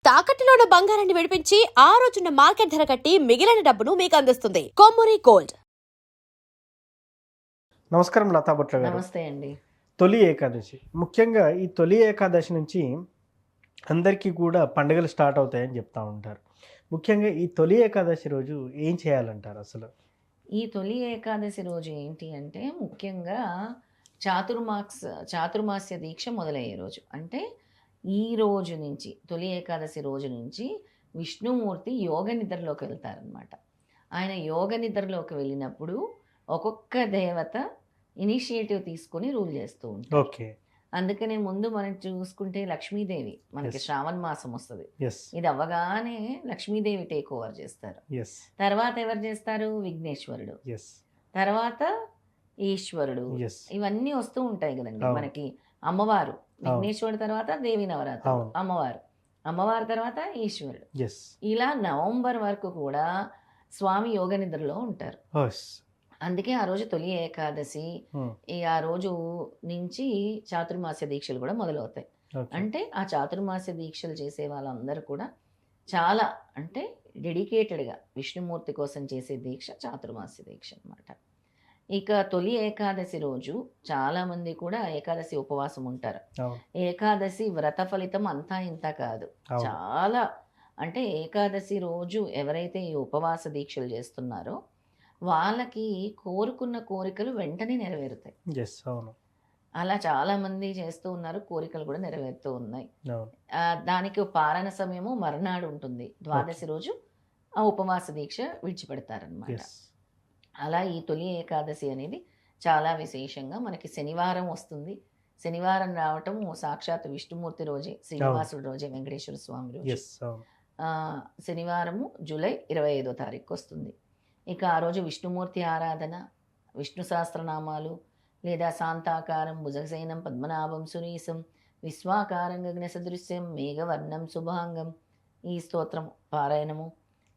తాకట్టులో ఉన్న బంగారాన్ని విడిపించి ఆ రోజున్న మార్కెట్ ధర కట్టి మిగిలిన డబ్బును మీకు అందిస్తుంది కొమ్మూరి గోల్డ్. నమస్కారం లతా భట్ల గారు. నమస్తే అండి. తొలి ఏకాదశి, ముఖ్యంగా ఈ తొలి ఏకాదశి నుంచి అందరికీ కూడా పండుగలు స్టార్ట్ అవుతాయని చెప్తా ఉంటారు. ముఖ్యంగా ఈ తొలి ఏకాదశి రోజు ఏం చేయాలంటారు అసలు? ఈ తొలి ఏకాదశి రోజు ఏంటి అంటే ముఖ్యంగా చాతుర్మాస్య దీక్ష మొదలయ్యే రోజు. అంటే ఈ రోజు నుంచి తొలి ఏకాదశి రోజు నుంచి విష్ణుమూర్తి యోగ నిద్రలోకి వెళ్తారనమాట. ఆయన యోగ నిద్రలోకి వెళ్ళినప్పుడు ఒక్కొక్క దేవత ఇనిషియేటివ్ తీసుకొని రూల్ చేస్తూ ఉంటారు. ఓకే. అందుకనే ముందు మనం చూసుకుంటే లక్ష్మీదేవి మనకి Yes. శ్రావణ మాసం వస్తుంది. ఎస్ ఇది అవ్వగానే లక్ష్మీదేవి టేక్ ఓవర్ చేస్తారు. ఎస్ తర్వాత ఎవరు చేస్తారు? విఘ్నేశ్వరుడు, ఎస్ తర్వాత ఈశ్వరుడు, ఎస్ ఇవన్నీ వస్తూ ఉంటాయి కదండి అవును. మనకి. అమ్మవారు, విఘ్నేశ్వరుడు తర్వాత దేవి నవరాత్రులు, అవును. అమ్మవారు తర్వాత ఈశ్వరుడు. ఎస్ ఇలా నవంబర్ వరకు కూడా స్వామి యోగ నిద్రలో ఉంటారు. ఎస్ అందుకే ఆ రోజు తొలి ఏకాదశి, ఆ రోజు నుంచి చాతుర్మాస్య దీక్షలు కూడా మొదలవుతాయి. అంటే ఆ చాతుర్మాస్య దీక్షలు చేసే వాళ్ళందరూ కూడా చాలా అంటే డెడికేటెడ్గా విష్ణుమూర్తి కోసం చేసే దీక్ష చాతుర్మాస్య దీక్ష అన్నమాట. ఇక తొలి ఏకాదశి రోజు చాలామంది కూడా ఏకాదశి ఉపవాసం ఉంటారు. ఏకాదశి వ్రత ఫలితం అంతా ఇంత కాదు, చాలా. అంటే ఏకాదశి రోజు ఎవరైతే ఈ ఉపవాస దీక్షలు చేస్తున్నారో వాళ్ళకి కోరుకున్న కోరికలు వెంటనే నెరవేరుతాయి. ఎస్ అవును. అలా చాలామంది చేస్తూ ఉన్నారు, కోరికలు కూడా నెరవేరుతూ ఉన్నాయి. అవును. దానికి పారణ సమయము మర్నాడు ఉంటుంది. ద్వాదశి రోజు ఆ ఉపవాస దీక్ష విడిచిపెడతారనమాట. ఎస్ అలా ఈ తొలి ఏకాదశి అనేది చాలా విశేషంగా మనకి శనివారం వస్తుంది. శనివారం రావటం సాక్షాత్ విష్ణుమూర్తి రోజే, శ్రీనివాసుడు రోజే, వెంకటేశ్వర స్వామి రోజు. ఎస్ అవును. శనివారము జూలై 25వ తారీఖు వస్తుంది. ఇక ఆ రోజు విష్ణుమూర్తి ఆరాధన, విష్ణు సహస్రనామాలు లేదా శాంతాకారం భుజగశయనం పద్మనాభం సునీసం విశ్వాకారం గగన సదృశ్యం మేఘవర్ణం శుభాంగం, ఈ స్తోత్రం పారాయణము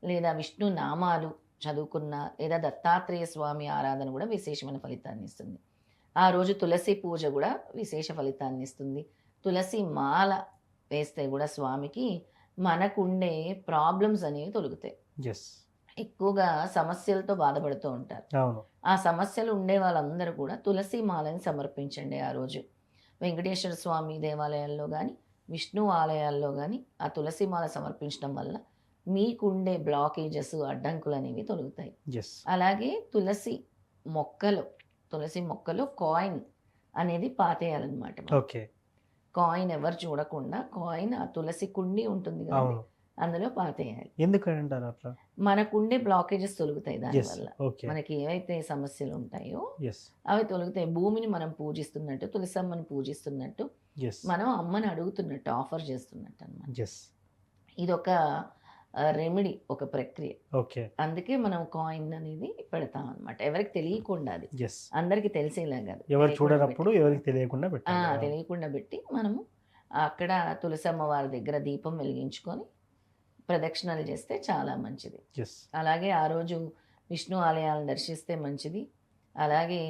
లేదా విష్ణు నామాలు చదువుకున్న లేదా దత్తాత్రేయ స్వామి ఆరాధన కూడా విశేషమైన ఫలితాన్ని ఇస్తుంది. ఆ రోజు తులసి పూజ కూడా విశేష ఫలితాన్ని ఇస్తుంది. తులసి మాల వేస్తే కూడా స్వామికి మనకుండే ప్రాబ్లమ్స్ అనేవి తొలుగుతాయి. ఎస్ ఎక్కువగా సమస్యలతో బాధపడుతూ ఉంటారు. అవును. ఆ సమస్యలు ఉండే వాళ్ళందరూ కూడా తులసి మాలని సమర్పించండి. ఆ రోజు వెంకటేశ్వర స్వామి దేవాలయాల్లో కానీ విష్ణు ఆలయాల్లో కానీ ఆ తులసి మాల సమర్పించడం వల్ల మీకుండే బ్లాకేజెస్, అడ్డంకులు అనేవి తొలుగుతాయి. ఎస్ అలాగే తులసి మొక్కలో కాయిన్ అనేది పాతేయాలన్నమాట. ఓకే. కాయిన్ ఎవరు చూడకుండా కాయిన్ ఆ తులసి కుండి ఉంటుంది కదా, అవును. అందులో పాతేయాలి. ఎందుకంటారు అట్లా? మనకుండే బ్లాకేజెస్ తొలుగుతాయి ఎస్ దానివల్ల. ఓకే. మనకి ఏవైతే సమస్యలు ఉంటాయో ఎస్ అవి తొలుగుతాయి. భూమిని మనం పూజిస్తున్నట్టు, తులసమ్మని పూజిస్తున్నట్టు, ఎస్ మనం అమ్మని అడుగుతున్నట్టు, ఆఫర్ చేస్తున్నట్టు అన్నమాట. ఎస్ ఇదొక రెమెడీ, ఒక ప్రక్రియ. ఓకే. అందుకే మనం కాయిన్ అనేది పెడతాం అనమాట. ఎవరికి తెలియకుండా, అది ఎస్ అందరికి తెలిసేలా కాదు, ఎవరు చూడనప్పుడు ఎవరికి తెలియకుండా పెట్టాలి. తెలియకుండా పెట్టి మనము అక్కడ తులసమ్మ వారి దగ్గర దీపం వెలిగించుకొని ప్రదక్షిణలు చేస్తే చాలా మంచిది. ఎస్ అలాగే ఆ రోజు విష్ణు ఆలయాలను దర్శిస్తే మంచిది. అలాగే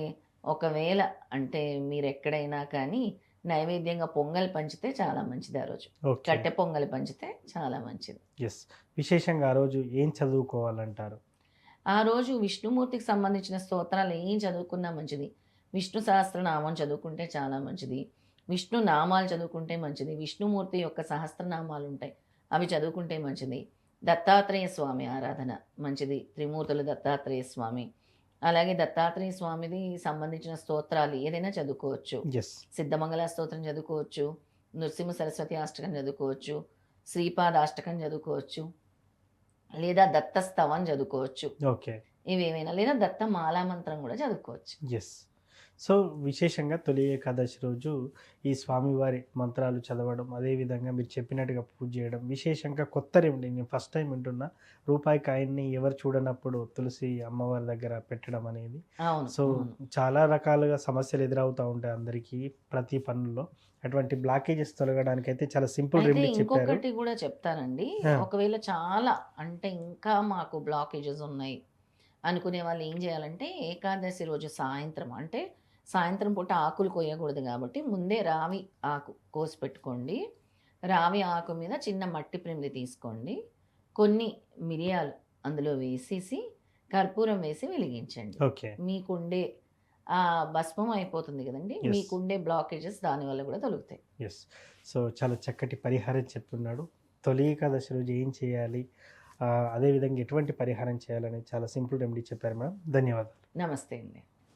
ఒకవేళ అంటే మీరు ఎక్కడైనా కానీ నైవేద్యంగా పొంగల్ పంచితే చాలా మంచిది. ఆ రోజు ఓకే. కట్టె పొంగల్ పంచితే చాలా మంచిది. ఎస్ విశేషంగా ఆ రోజు ఏం చదువుకోవాలంటారు? ఆ రోజు విష్ణుమూర్తికి సంబంధించిన స్తోత్రాలు ఏం చదువుకున్నా మంచిది. విష్ణు సహస్రనామం చదువుకుంటే చాలా మంచిది. విష్ణు నామాలు చదువుకుంటే మంచిది. విష్ణుమూర్తి యొక్క సహస్రనామాలు ఉంటాయి, అవి చదువుకుంటే మంచిది. దత్తాత్రేయ స్వామి ఆరాధన మంచిది, త్రిమూర్తులు దత్తాత్రేయ స్వామి. అలాగే దత్తాత్రేయ స్వామిది సంబంధించిన స్తోత్రాలు ఏదైనా చదువుకోవచ్చు. ఎస్ సిద్ధమంగళ స్తోత్రం చదువుకోవచ్చు, నృసింహ సరస్వతి అష్టకం చదువుకోవచ్చు, శ్రీపాద అష్టకం చదువుకోవచ్చు, లేదా దత్తస్తవం చదువుకోవచ్చు. ఓకే. ఇవేమైనా, లేదా దత్త మాలామంత్రం కూడా చదువుకోవచ్చు. ఎస్. సో విశేషంగా తొలి ఏకాదశి రోజు ఈ స్వామివారి మంత్రాలు చదవడం, అదేవిధంగా మీరు చెప్పినట్టుగా పూజ చేయడం, విశేషంగా కొత్త రెమెడీ, నేను ఫస్ట్ టైం వింటున్నా, రూపాయి కాయిన్ని ఎవరు చూడనప్పుడు తులసి అమ్మవారి దగ్గర పెట్టడం అనేది. అవును. సో చాలా రకాలుగా సమస్యలు ఎదురవుతూ ఉంటాయి అందరికీ ప్రతి పనుల్లో. అటువంటి బ్లాకేజెస్ తొలగడానికి అయితే చాలా సింపుల్ అయితే రెమెడీ చెప్పారు. ఇంకొకటి కూడా చెప్తానండి. ఒకవేళ చాలా అంటే ఇంకా మాకు బ్లాకేజెస్ ఉన్నాయి అనుకునే వాళ్ళు ఏం చేయాలంటే ఏకాదశి రోజు సాయంత్రం, అంటే సాయంత్రం పూట ఆకులు కొయ్యకూడదు కాబట్టి ముందే రావి ఆకు కోసి పెట్టుకోండి. రావి ఆకు మీద చిన్న మట్టి ప్రింది తీసుకోండి, కొన్ని మిరియాలు అందులో వేసేసి కర్పూరం వేసి వెలిగించండి. ఓకే. మీకుండే భస్మం అయిపోతుంది కదండి, Yes. మీకుండే బ్లాకేజెస్ దానివల్ల కూడా తొలుగుతాయి. ఎస్. సో చాలా చక్కటి పరిహారం చెప్తున్నాడు. తొలి ఏకాదశి రోజు ఏం చేయాలి, అదేవిధంగా ఎటువంటి పరిహారం చేయాలని చాలా సింపుల్ రెమెడీ చెప్పారు మేడం. ధన్యవాదాలు. నమస్తే అండి.